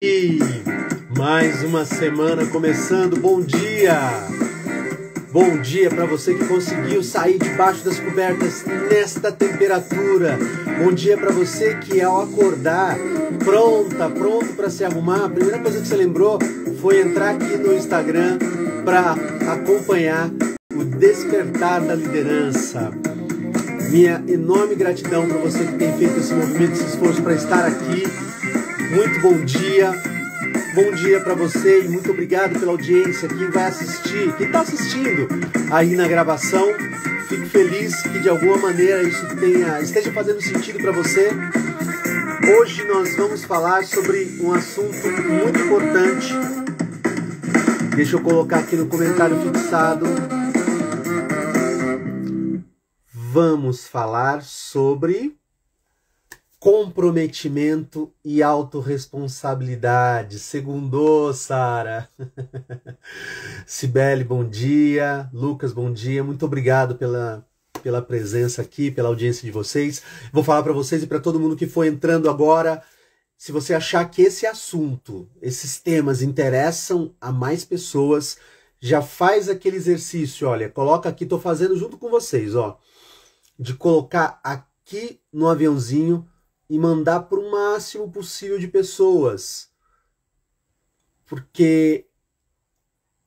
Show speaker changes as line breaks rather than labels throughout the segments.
E mais uma semana começando. Bom dia! Bom dia para você que conseguiu sair debaixo das cobertas nesta temperatura. Bom dia para você que ao acordar, pronto para se arrumar, a primeira coisa que você lembrou foi entrar aqui no Instagram para acompanhar o Despertar da Liderança. Minha enorme gratidão para você que tem feito esse movimento, esse esforço para estar aqui. Muito bom dia. Bom dia para você e muito obrigado pela audiência. Quem vai assistir, quem está assistindo aí na gravação, fico feliz que de alguma maneira isso esteja fazendo sentido para você. Hoje nós vamos falar sobre um assunto muito importante. Deixa eu colocar aqui no comentário fixado. Vamos falar sobre comprometimento e autorresponsabilidade. Segundou, Sara. Cibele, bom dia. Lucas, bom dia. Muito obrigado pela presença aqui, pela audiência de vocês. Vou falar para vocês e para todo mundo que for entrando agora, se você achar que esse assunto, esses temas interessam a mais pessoas, já faz aquele exercício, olha, coloca aqui, tô fazendo junto com vocês, ó, de colocar aqui no aviãozinho e mandar para o máximo possível de pessoas. Porque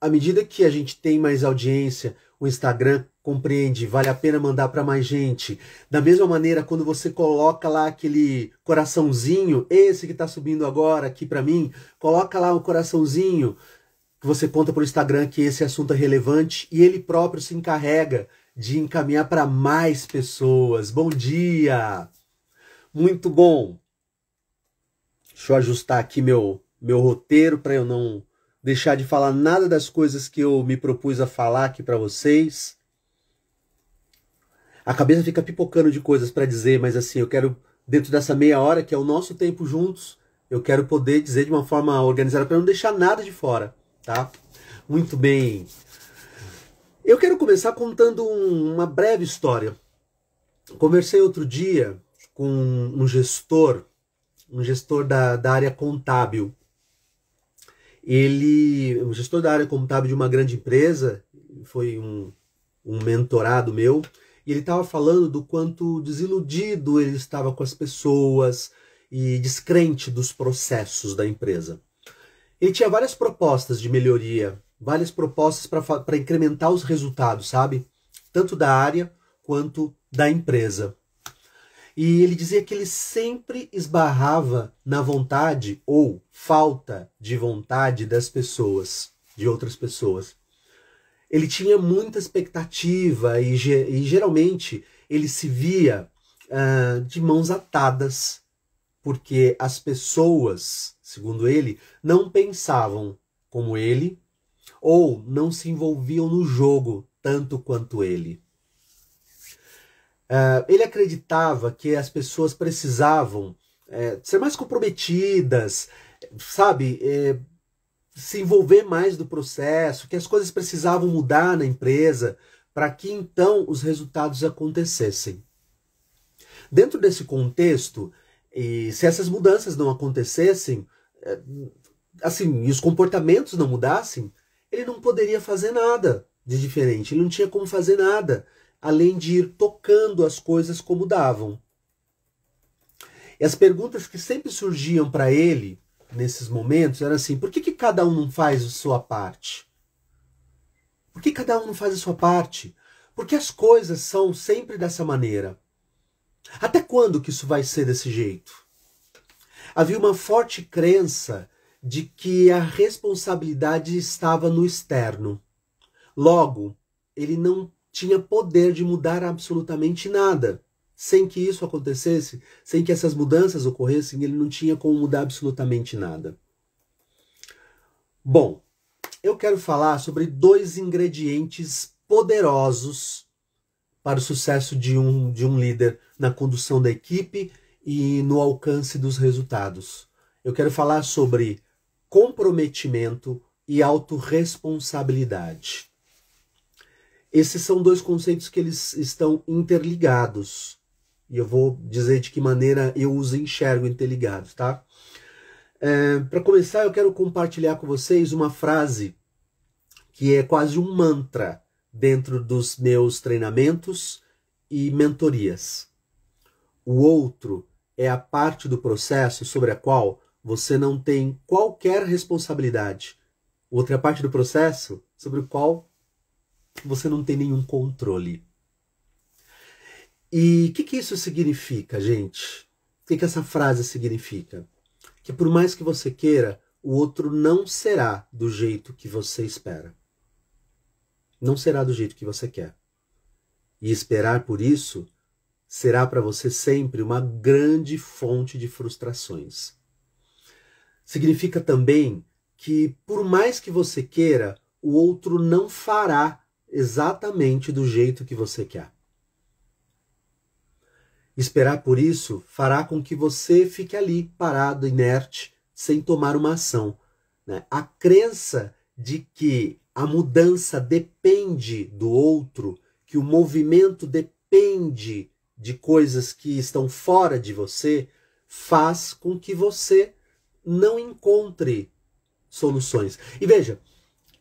à medida que a gente tem mais audiência, o Instagram compreende, vale a pena mandar para mais gente. Da mesma maneira, quando você coloca lá aquele coraçãozinho, esse que está subindo agora aqui para mim, coloca lá o coraçãozinho, que você conta para o Instagram que esse assunto é relevante e ele próprio se encarrega de encaminhar para mais pessoas. Bom dia! Muito bom. Deixa eu ajustar aqui meu roteiro para eu não deixar de falar nada das coisas que eu me propus a falar aqui para vocês. A cabeça fica pipocando de coisas para dizer, mas assim, eu quero, dentro dessa meia hora, que é o nosso tempo juntos, eu quero poder dizer de uma forma organizada para não deixar nada de fora, tá? Muito bem. Eu quero começar contando uma breve história. Conversei outro dia com um gestor da área contábil. Um gestor da área contábil de uma grande empresa, foi um mentorado meu, e ele estava falando do quanto desiludido ele estava com as pessoas e descrente dos processos da empresa. Ele tinha várias propostas de melhoria, várias propostas para incrementar os resultados, sabe? Tanto da área quanto da empresa. E ele dizia que ele sempre esbarrava na vontade ou falta de vontade das pessoas, de outras pessoas. Ele tinha muita expectativa e geralmente ele se via de mãos atadas, porque as pessoas, segundo ele, não pensavam como ele ou não se envolviam no jogo tanto quanto ele. Ele acreditava que as pessoas precisavam ser mais comprometidas, sabe, se envolver mais do processo, que as coisas precisavam mudar na empresa para que então os resultados acontecessem. Dentro desse contexto, e se essas mudanças não acontecessem, assim, e os comportamentos não mudassem, ele não poderia fazer nada de diferente, ele não tinha como fazer nada além de ir tocando as coisas como davam. E as perguntas que sempre surgiam para ele, nesses momentos, eram assim, por que cada um não faz a sua parte? Por que cada um não faz a sua parte? Por que as coisas são sempre dessa maneira? Até quando que isso vai ser desse jeito? Havia uma forte crença de que a responsabilidade estava no externo. Logo, ele não tinha poder de mudar absolutamente nada. Sem que isso acontecesse, sem que essas mudanças ocorressem, ele não tinha como mudar absolutamente nada. Bom, eu quero falar sobre 2 ingredientes poderosos para o sucesso de um líder na condução da equipe e no alcance dos resultados. Eu quero falar sobre comprometimento e autorresponsabilidade. Esses são 2 conceitos que eles estão interligados. E eu vou dizer de que maneira eu os enxergo interligados, tá? Para começar, eu quero compartilhar com vocês uma frase que é quase um mantra dentro dos meus treinamentos e mentorias. O outro é a parte do processo sobre a qual você não tem qualquer responsabilidade. Outra parte do processo sobre o qual você não tem nenhum controle. E o que isso significa, gente? O que essa frase significa? Que por mais que você queira, o outro não será do jeito que você espera. Não será do jeito que você quer. E esperar por isso será para você sempre uma grande fonte de frustrações. Significa também que por mais que você queira, o outro não fará exatamente do jeito que você quer. Esperar por isso fará com que você fique ali, parado, inerte, sem tomar uma ação. Né? A crença de que a mudança depende do outro, que o movimento depende de coisas que estão fora de você, faz com que você não encontre soluções. E veja,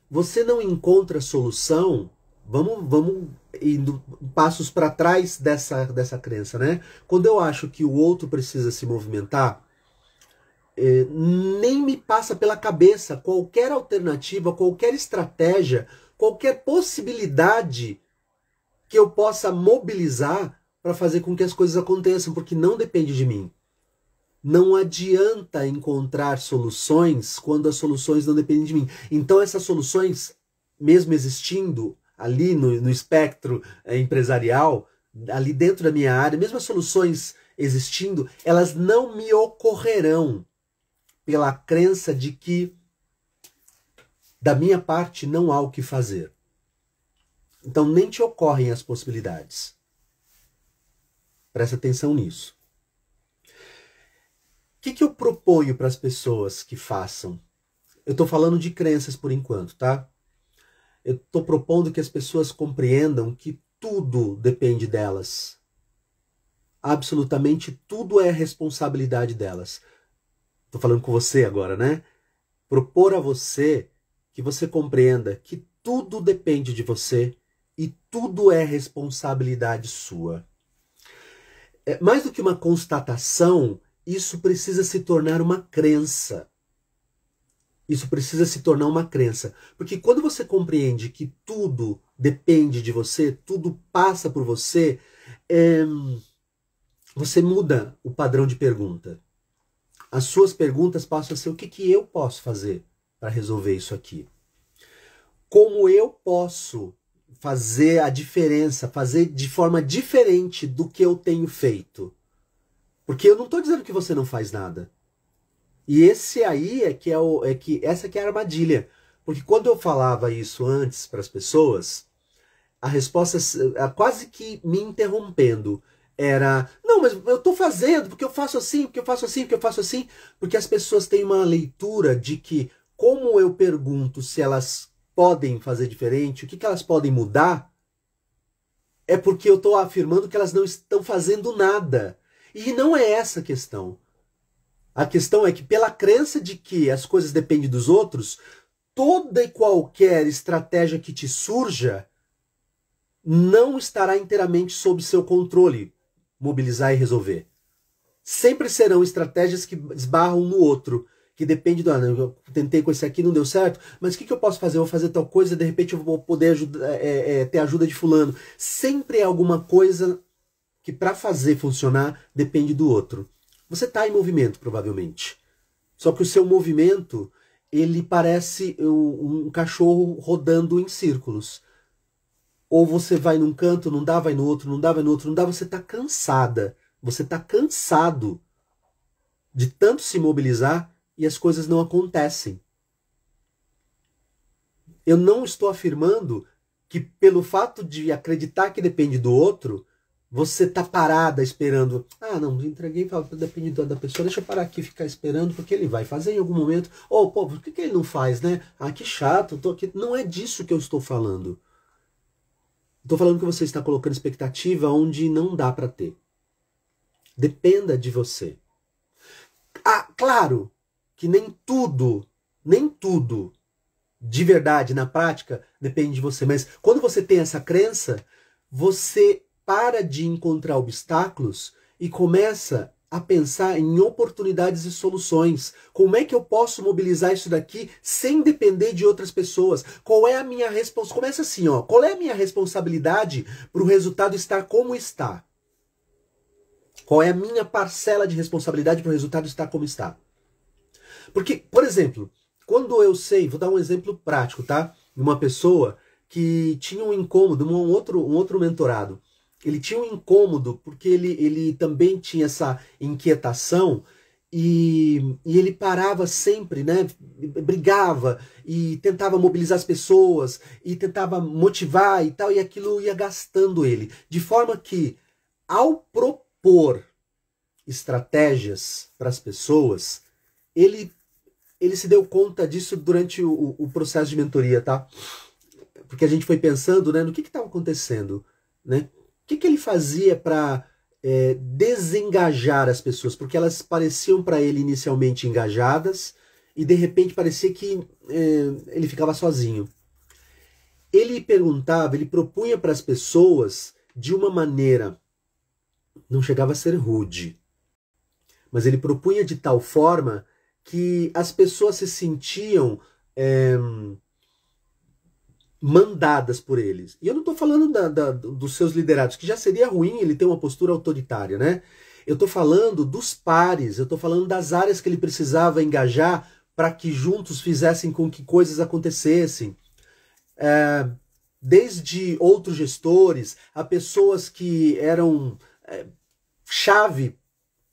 você não encontra solução, vamos indo passos para trás dessa crença, né? Quando eu acho que o outro precisa se movimentar, nem me passa pela cabeça qualquer alternativa, qualquer estratégia, qualquer possibilidade que eu possa mobilizar para fazer com que as coisas aconteçam, porque não depende de mim. Não adianta encontrar soluções quando as soluções não dependem de mim. Então essas soluções, mesmo existindo ali no espectro empresarial, ali dentro da minha área, mesmo as soluções existindo, elas não me ocorrerão pela crença de que da minha parte não há o que fazer. Então nem te ocorrem as possibilidades. Presta atenção nisso. O que eu proponho para as pessoas que façam? Eu estou falando de crenças por enquanto, tá? Eu estou propondo que as pessoas compreendam que tudo depende delas. Absolutamente tudo é responsabilidade delas. Estou falando com você agora, né? Propor a você que você compreenda que tudo depende de você e tudo é responsabilidade sua. Mais do que uma constatação, isso precisa se tornar uma crença. Isso precisa se tornar uma crença. Porque quando você compreende que tudo depende de você, tudo passa por você, você muda o padrão de pergunta. As suas perguntas passam a ser: o que eu posso fazer para resolver isso aqui? Como eu posso fazer a diferença, fazer de forma diferente do que eu tenho feito? Porque eu não estou dizendo que você não faz nada. E esse aí essa que é a armadilha. Porque quando eu falava isso antes para as pessoas, a resposta, quase que me interrompendo, era: não, mas eu estou fazendo, porque eu faço assim, porque eu faço assim, porque eu faço assim. Porque as pessoas têm uma leitura de que, como eu pergunto se elas podem fazer diferente, o que elas podem mudar, é porque eu estou afirmando que elas não estão fazendo nada. E não é essa a questão. A questão é que, pela crença de que as coisas dependem dos outros, toda e qualquer estratégia que te surja não estará inteiramente sob seu controle, mobilizar e resolver. Sempre serão estratégias que esbarram no outro, que depende do: eu tentei com esse aqui, não deu certo, mas o que eu posso fazer? Eu vou fazer tal coisa, de repente eu vou poder ter ajuda de fulano. Sempre é alguma coisa que, para fazer funcionar, depende do outro. Você está em movimento, provavelmente. Só que o seu movimento, ele parece um cachorro rodando em círculos. Ou você vai num canto, não dá, vai no outro, não dá, vai no outro, não dá. Você está cansada. Você está cansado de tanto se mobilizar e as coisas não acontecem. Eu não estou afirmando que, pelo fato de acreditar que depende do outro, você tá parada esperando: ah, não, entreguei, depende da pessoa, deixa eu parar aqui e ficar esperando, porque ele vai fazer em algum momento. Ou, pô, por que ele não faz, né? Ah, que chato, tô aqui. Não é disso que eu estou falando. Estou falando que você está colocando expectativa onde não dá para ter. Dependa de você. Ah, claro, que nem tudo de verdade na prática depende de você. Mas quando você tem essa crença, você para de encontrar obstáculos e começa a pensar em oportunidades e soluções. Como é que eu posso mobilizar isso daqui sem depender de outras pessoas? Qual é a minha responsabilidade? Começa assim, ó. Qual é a minha responsabilidade para o resultado estar como está? Qual é a minha parcela de responsabilidade para o resultado estar como está? Porque, por exemplo, quando eu sei, vou dar um exemplo prático, tá? Uma pessoa que tinha um incômodo, um outro mentorado. Ele tinha um incômodo porque ele também tinha essa inquietação e ele parava sempre, né? Brigava e tentava mobilizar as pessoas e tentava motivar e tal, e aquilo ia gastando ele. De forma que, ao propor estratégias para as pessoas, ele se deu conta disso durante o processo de mentoria, tá? Porque a gente foi pensando, né, no que estava acontecendo, né? O que ele fazia para desengajar as pessoas? Porque elas pareciam para ele inicialmente engajadas e de repente parecia que ele ficava sozinho. Ele perguntava, ele propunha para as pessoas de uma maneira, não chegava a ser rude, mas ele propunha de tal forma que as pessoas se sentiam mandadas por eles. E eu não estou falando dos seus liderados, que já seria ruim ele ter uma postura autoritária, né? Eu estou falando dos pares, eu estou falando das áreas que ele precisava engajar para que juntos fizessem com que coisas acontecessem. Desde outros gestores a pessoas que eram chave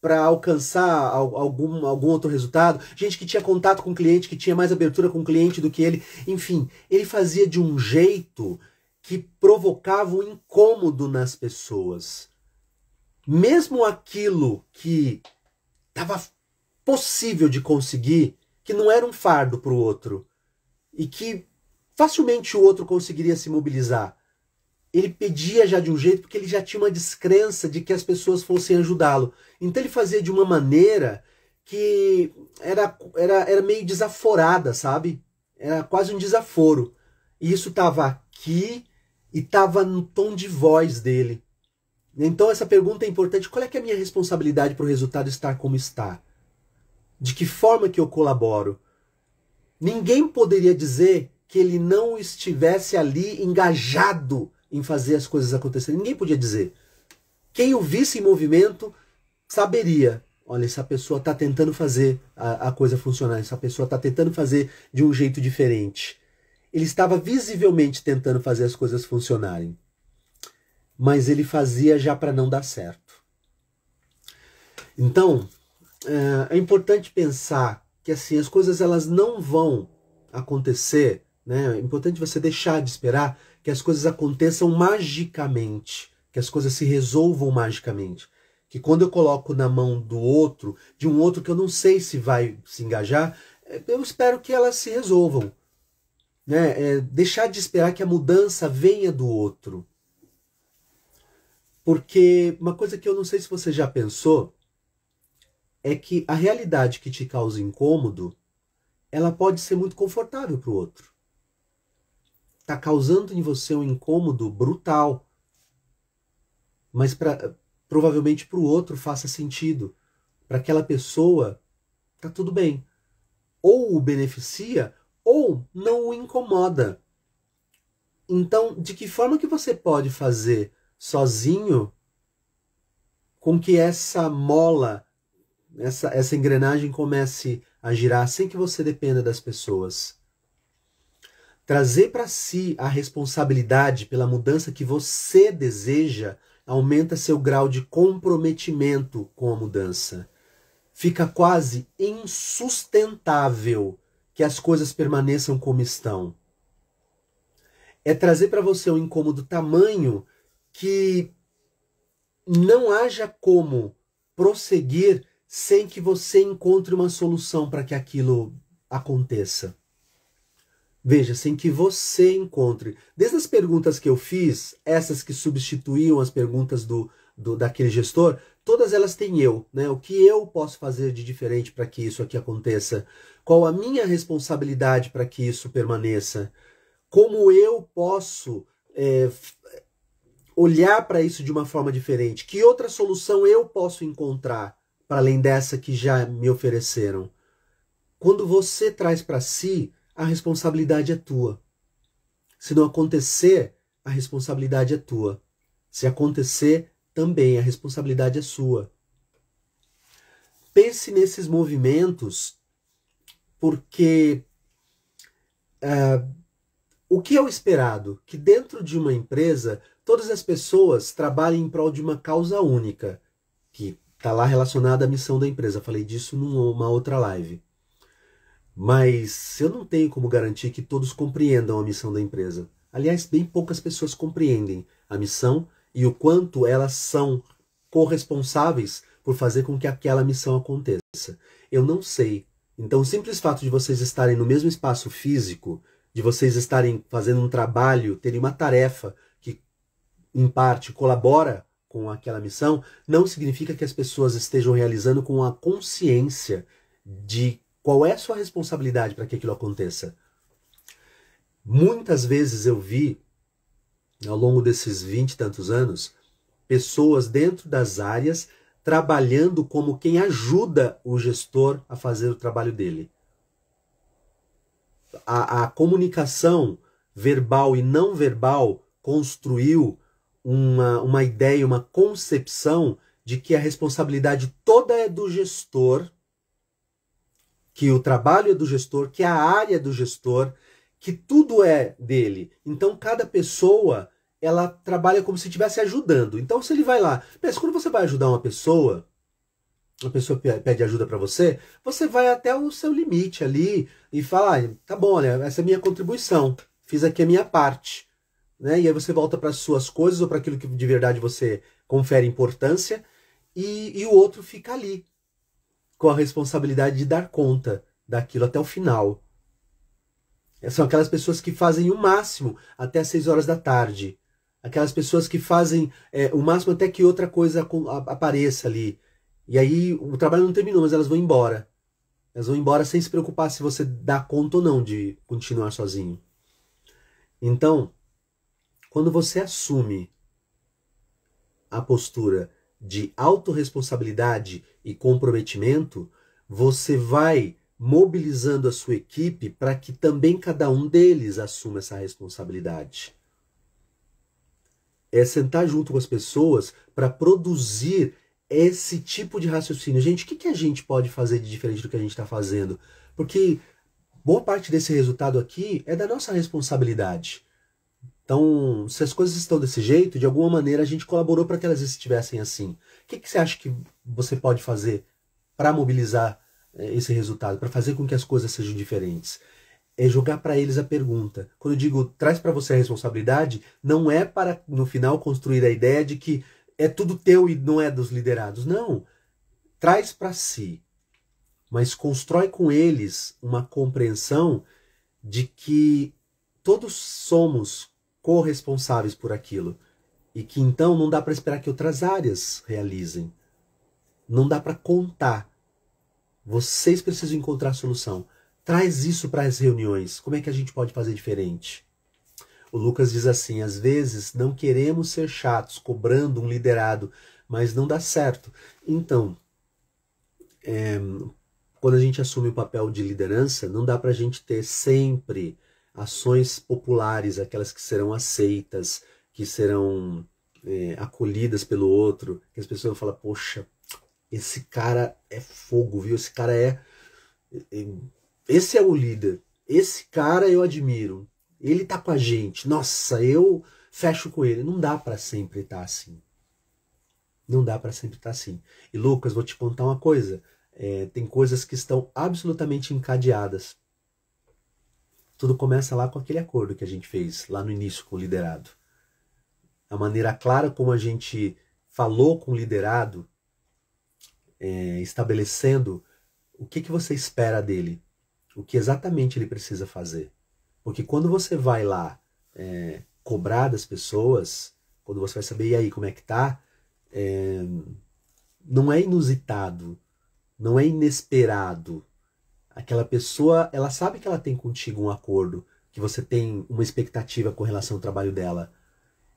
para alcançar algum outro resultado, gente que tinha contato com o cliente, que tinha mais abertura com o cliente do que ele, enfim, ele fazia de um jeito que provocava um incômodo nas pessoas. Mesmo aquilo que estava possível de conseguir, que não era um fardo para o outro, e que facilmente o outro conseguiria se mobilizar, ele pedia já de um jeito porque ele já tinha uma descrença de que as pessoas fossem ajudá-lo. Então ele fazia de uma maneira que era meio desaforada, sabe? Era quase um desaforo. E isso estava aqui e estava no tom de voz dele. Então essa pergunta é importante. Qual é que é a minha responsabilidade para o resultado estar como está? De que forma que eu colaboro? Ninguém poderia dizer que ele não estivesse ali engajado em fazer as coisas acontecerem. Ninguém podia dizer. Quem o visse em movimento saberia. Olha, essa pessoa está tentando fazer a coisa funcionar. Essa pessoa está tentando fazer de um jeito diferente. Ele estava visivelmente tentando fazer as coisas funcionarem. Mas ele fazia já para não dar certo. Então, é importante pensar que assim, as coisas elas não vão acontecer, né? É importante você deixar de esperar que as coisas aconteçam magicamente, que as coisas se resolvam magicamente. Que quando eu coloco na mão do outro, de um outro que eu não sei se vai se engajar, eu espero que elas se resolvam. Né? Deixar de esperar que a mudança venha do outro. Porque uma coisa que eu não sei se você já pensou, é que a realidade que te causa incômodo, ela pode ser muito confortável para o outro. Está causando em você um incômodo brutal. Mas provavelmente para o outro faça sentido. Para aquela pessoa, tá tudo bem. Ou o beneficia, ou não o incomoda. Então, de que forma que você pode fazer sozinho com que essa mola, essa engrenagem comece a girar sem que você dependa das pessoas? Trazer para si a responsabilidade pela mudança que você deseja aumenta seu grau de comprometimento com a mudança. Fica quase insustentável que as coisas permaneçam como estão. É trazer para você um incômodo tamanho que não haja como prosseguir sem que você encontre uma solução para que aquilo aconteça. Veja, sem que você encontre. Desde as perguntas que eu fiz, essas que substituíam as perguntas daquele gestor, todas elas têm eu, né? O que eu posso fazer de diferente para que isso aqui aconteça? Qual a minha responsabilidade para que isso permaneça? Como eu posso olhar para isso de uma forma diferente? Que outra solução eu posso encontrar para além dessa que já me ofereceram? Quando você traz para si, a responsabilidade é tua. Se não acontecer, a responsabilidade é tua. Se acontecer, também a responsabilidade é sua. Pense nesses movimentos, porque o que é o esperado? Que dentro de uma empresa, todas as pessoas trabalhem em prol de uma causa única, que está lá relacionada à missão da empresa. Falei disso numa outra live. Mas eu não tenho como garantir que todos compreendam a missão da empresa. Aliás, bem poucas pessoas compreendem a missão e o quanto elas são corresponsáveis por fazer com que aquela missão aconteça. Eu não sei. Então, o simples fato de vocês estarem no mesmo espaço físico, de vocês estarem fazendo um trabalho, terem uma tarefa que, em parte, colabora com aquela missão, não significa que as pessoas estejam realizando com a consciência de qual é a sua responsabilidade para que aquilo aconteça. Muitas vezes eu vi, ao longo desses 20 e tantos anos, pessoas dentro das áreas trabalhando como quem ajuda o gestor a fazer o trabalho dele. A comunicação verbal e não verbal construiu uma ideia, uma concepção de que a responsabilidade toda é do gestor, que o trabalho é do gestor, que a área é do gestor, que tudo é dele. Então cada pessoa, ela trabalha como se estivesse ajudando. Então se ele vai lá, pensa, quando você vai ajudar uma pessoa pede ajuda para você, você vai até o seu limite ali e fala, tá bom, olha, essa é a minha contribuição, fiz aqui a minha parte. Né? E aí você volta para as suas coisas ou para aquilo que de verdade você confere importância e o outro fica ali, com a responsabilidade de dar conta daquilo até o final. São aquelas pessoas que fazem o máximo até 6 horas da tarde. Aquelas pessoas que fazem o máximo até que outra coisa apareça ali. E aí o trabalho não terminou, mas elas vão embora. Elas vão embora sem se preocupar se você dá conta ou não de continuar sozinho. Então, quando você assume a postura de autorresponsabilidade e comprometimento, você vai mobilizando a sua equipe para que também cada um deles assuma essa responsabilidade. É sentar junto com as pessoas para produzir esse tipo de raciocínio. Gente, o que a gente pode fazer de diferente do que a gente está fazendo? Porque boa parte desse resultado aqui é da nossa responsabilidade. Então, se as coisas estão desse jeito, de alguma maneira a gente colaborou para que elas estivessem assim. O que você acha que você pode fazer para mobilizar esse resultado, para fazer com que as coisas sejam diferentes? É jogar para eles a pergunta. Quando eu digo traz para você a responsabilidade, não é para no final construir a ideia de que é tudo teu e não é dos liderados. Não. Traz para si, mas constrói com eles uma compreensão de que todos somos corresponsáveis por aquilo e que então não dá para esperar que outras áreas realizem. Não dá para contar. Vocês precisam encontrar a solução. Traz isso para as reuniões. Como é que a gente pode fazer diferente? O Lucas diz assim, às vezes não queremos ser chatos, cobrando um liderado, mas não dá certo. Então, quando a gente assume o papel de liderança, não dá para a gente ter sempre ações populares, aquelas que serão aceitas, que serão acolhidas pelo outro, que as pessoas vão falar, poxa, esse cara é fogo, viu? Esse cara esse é o líder. Esse cara eu admiro. Ele tá com a gente. Nossa, eu fecho com ele. Não dá para sempre estar assim. Não dá para sempre estar assim. E Lucas, vou te contar uma coisa. Tem coisas que estão absolutamente encadeadas. Tudo começa lá com aquele acordo que a gente fez lá no início com o liderado. A maneira clara como a gente falou com o liderado, estabelecendo o que você espera dele, o que exatamente ele precisa fazer. Porque quando você vai lá cobrar das pessoas, quando você vai saber, e aí, como é que tá? não é inusitado, não é inesperado. Aquela pessoa, ela sabe que ela tem contigo um acordo, que você tem uma expectativa com relação ao trabalho dela.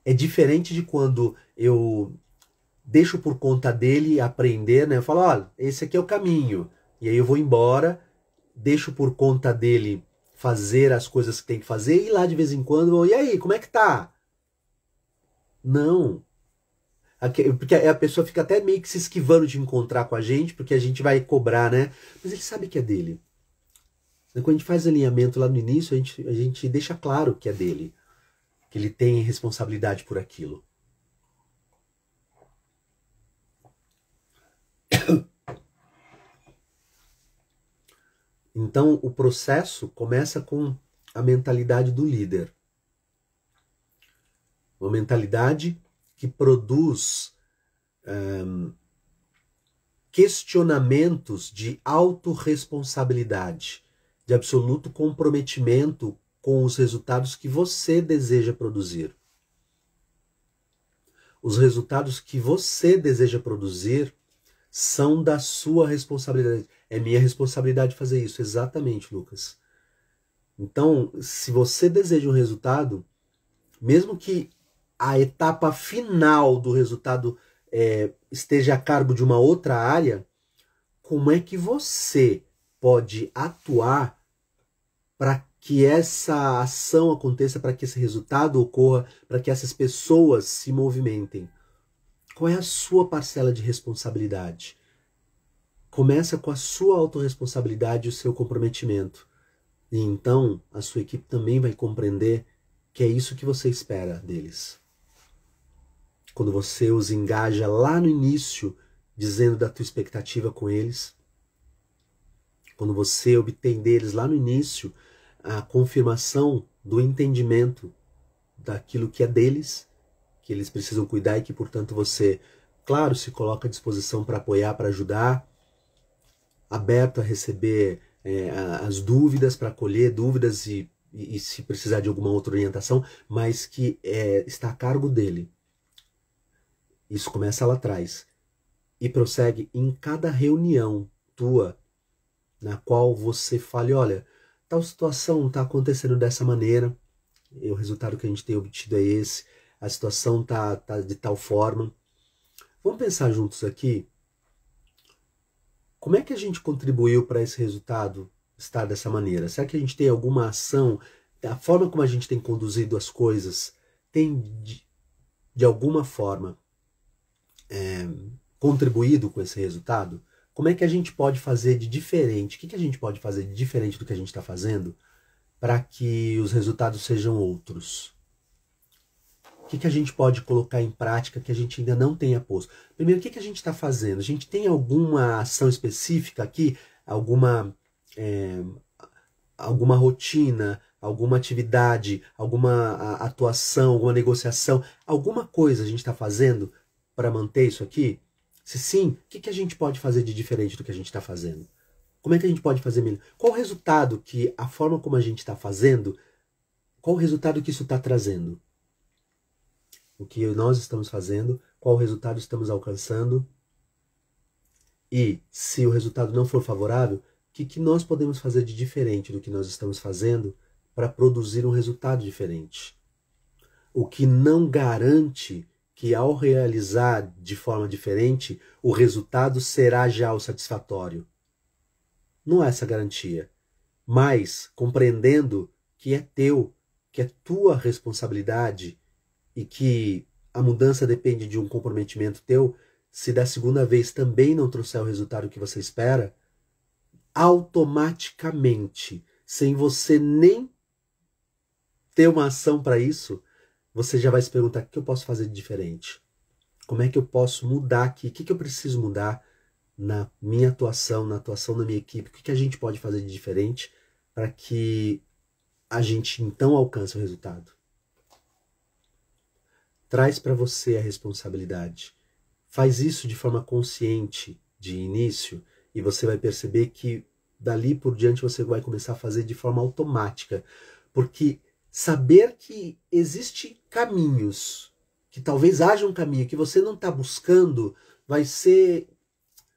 É diferente de quando eu deixo por conta dele aprender, né? Eu falo, olha, esse aqui é o caminho. E aí eu vou embora, deixo por conta dele fazer as coisas que tem que fazer, e lá de vez em quando, e aí, como é que tá? Não. Porque a pessoa fica até meio que se esquivando de encontrar com a gente, porque a gente vai cobrar, né? Mas ele sabe que é dele. Quando a gente faz alinhamento lá no início, a gente deixa claro que é dele, que ele tem responsabilidade por aquilo. Então, o processo começa com a mentalidade do líder. Uma mentalidade que produz questionamentos de autorresponsabilidade, de absoluto comprometimento com os resultados que você deseja produzir. Os resultados que você deseja produzir são da sua responsabilidade. É minha responsabilidade fazer isso. Exatamente, Lucas. Então, se você deseja um resultado, mesmo que a etapa final do resultado esteja a cargo de uma outra área, como é que você pode atuar para que essa ação aconteça, para que esse resultado ocorra, para que essas pessoas se movimentem? Qual é a sua parcela de responsabilidade? Começa com a sua autorresponsabilidade e o seu comprometimento. E então a sua equipe também vai compreender que é isso que você espera deles. Quando você os engaja lá no início, dizendo da tua expectativa com eles, quando você obtém deles lá no início a confirmação do entendimento daquilo que é deles, que eles precisam cuidar e que, portanto, você, claro, se coloca à disposição para apoiar, para ajudar, aberto a receber as dúvidas, para acolher dúvidas e se precisar de alguma outra orientação, mas que está a cargo dele. Isso começa lá atrás e prossegue em cada reunião tua, na qual você fale, olha, tal situação está acontecendo dessa maneira, o resultado que a gente tem obtido é esse, a situação tá de tal forma. Vamos pensar juntos aqui, como é que a gente contribuiu para esse resultado estar dessa maneira? Será que a gente tem alguma ação, a forma como a gente tem conduzido as coisas, tem de alguma forma contribuído com esse resultado? Como é que a gente pode fazer de diferente? O que a gente pode fazer de diferente do que a gente está fazendo para que os resultados sejam outros? O que a gente pode colocar em prática que a gente ainda não tenha posto? Primeiro, o que a gente está fazendo? A gente tem alguma ação específica aqui? Alguma rotina, alguma atividade, alguma atuação, alguma negociação? Alguma coisa a gente está fazendo para manter isso aqui? Se sim, o que a gente pode fazer de diferente do que a gente está fazendo? Como é que a gente pode fazer melhor? Qual o resultado que a forma como a gente está fazendo, qual o resultado que isso está trazendo? O que nós estamos fazendo, qual o resultado estamos alcançando? E se o resultado não for favorável, o que nós podemos fazer de diferente do que nós estamos fazendo para produzir um resultado diferente? O que não garante que ao realizar de forma diferente, o resultado será já o satisfatório. Não é essa garantia. Mas compreendendo que é teu, que é tua responsabilidade e que a mudança depende de um comprometimento teu, se da segunda vez também não trouxer o resultado que você espera, automaticamente, sem você nem ter uma ação para isso, você já vai se perguntar: o que eu posso fazer de diferente? Como é que eu posso mudar aqui? O que eu preciso mudar na minha atuação, na atuação da minha equipe? O que a gente pode fazer de diferente para que a gente então alcance o resultado? Traz para você a responsabilidade. Faz isso de forma consciente de início e você vai perceber que dali por diante você vai começar a fazer de forma automática. Porque saber que existem caminhos, que talvez haja um caminho que você não está buscando, vai ser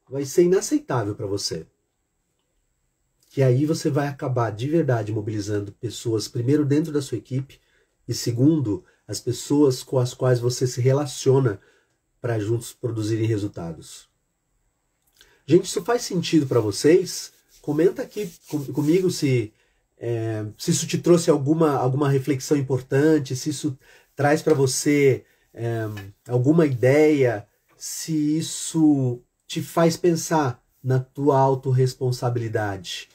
vai ser inaceitável para você. Que aí você vai acabar de verdade mobilizando pessoas, primeiro dentro da sua equipe e segundo, as pessoas com as quais você se relaciona para juntos produzirem resultados. Gente, isso faz sentido para vocês? Comenta aqui comigo se isso te trouxe alguma reflexão importante, se isso traz para você alguma ideia, se isso te faz pensar na tua autorresponsabilidade.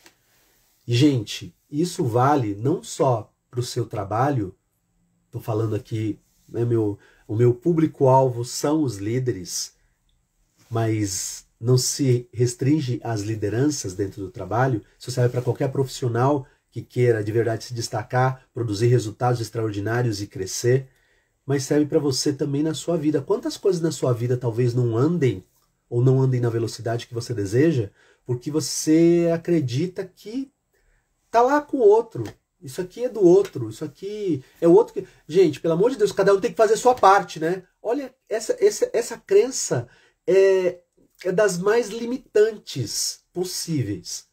E, gente, isso vale não só para o seu trabalho, estou falando aqui, né, o meu público-alvo são os líderes, mas não se restringe às lideranças dentro do trabalho, isso serve para qualquer profissional que queira de verdade se destacar, produzir resultados extraordinários e crescer, mas serve para você também na sua vida. Quantas coisas na sua vida talvez não andem, ou não andem na velocidade que você deseja, porque você acredita que tá lá com o outro. Isso aqui é do outro, isso aqui é o outro que... Gente, pelo amor de Deus, cada um tem que fazer a sua parte, né? Olha, essa crença é das mais limitantes possíveis.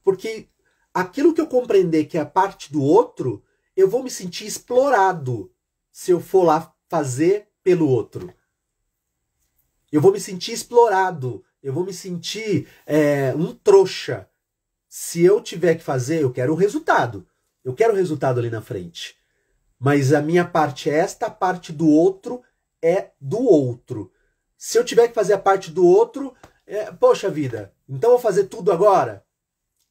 Porque aquilo que eu compreender que é a parte do outro, eu vou me sentir explorado se eu for lá fazer pelo outro. Eu vou me sentir explorado, eu vou me sentir um trouxa. Se eu tiver que fazer, eu quero o resultado. Eu quero o resultado ali na frente. Mas a minha parte é esta, a parte do outro é do outro. Se eu tiver que fazer a parte do outro, poxa vida, então eu vou fazer tudo agora?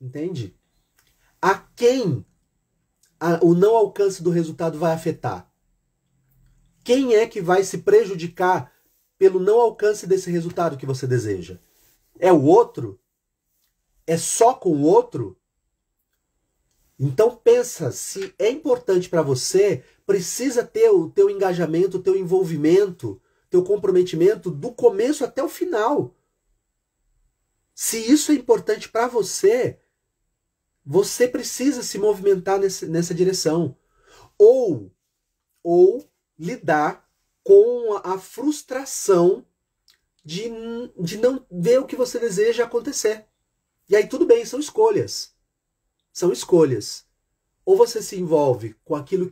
Entende? A quem o não alcance do resultado vai afetar? Quem é que vai se prejudicar pelo não alcance desse resultado que você deseja? É o outro? É só com o outro? Então pensa, se é importante para você, precisa ter o teu engajamento, o teu envolvimento, teu comprometimento do começo até o final. Se isso é importante para você, você precisa se movimentar nessa direção. Ou lidar com a frustração de não ver o que você deseja acontecer. E aí tudo bem, são escolhas. São escolhas. Ou você se envolve com aquilo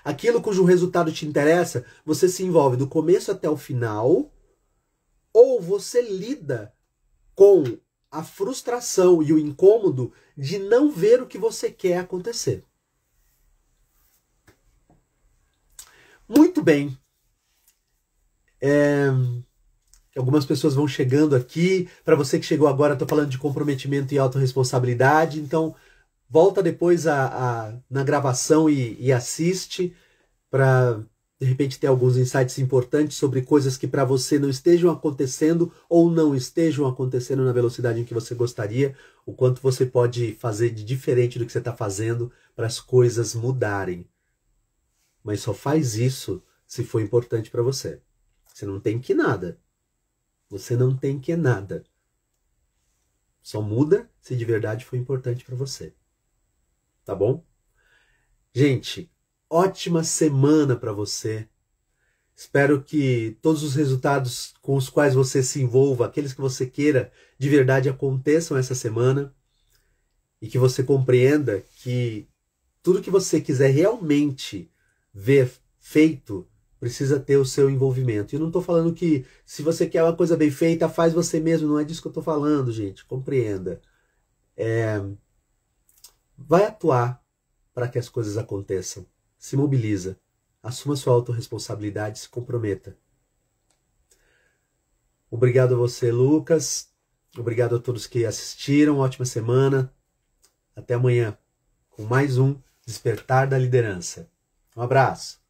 aquilo cujo resultado te interessa, você se envolve do começo até o final, ou você lida com a frustração e o incômodo de não ver o que você quer acontecer. Muito bem. Algumas pessoas vão chegando aqui. Para você que chegou agora, estou falando de comprometimento e autorresponsabilidade. Então, volta depois na gravação e assiste para, de repente, ter alguns insights importantes sobre coisas que para você não estejam acontecendo ou não estejam acontecendo na velocidade em que você gostaria, o quanto você pode fazer de diferente do que você está fazendo para as coisas mudarem. Mas só faz isso se for importante para você. Você não tem que nada. Você não tem que nada. Só muda se de verdade for importante para você. Tá bom? Gente, ótima semana para você. Espero que todos os resultados com os quais você se envolva, aqueles que você queira, de verdade aconteçam essa semana. E que você compreenda que tudo que você quiser realmente ver feito precisa ter o seu envolvimento. E eu não estou falando que se você quer uma coisa bem feita, faz você mesmo. Não é disso que eu estou falando, gente. Compreenda. Vai atuar para que as coisas aconteçam. Se mobiliza. Assuma sua autorresponsabilidade e se comprometa. Obrigado a você, Lucas. Obrigado a todos que assistiram. Ótima semana. Até amanhã com mais um Despertar da Liderança. Um abraço.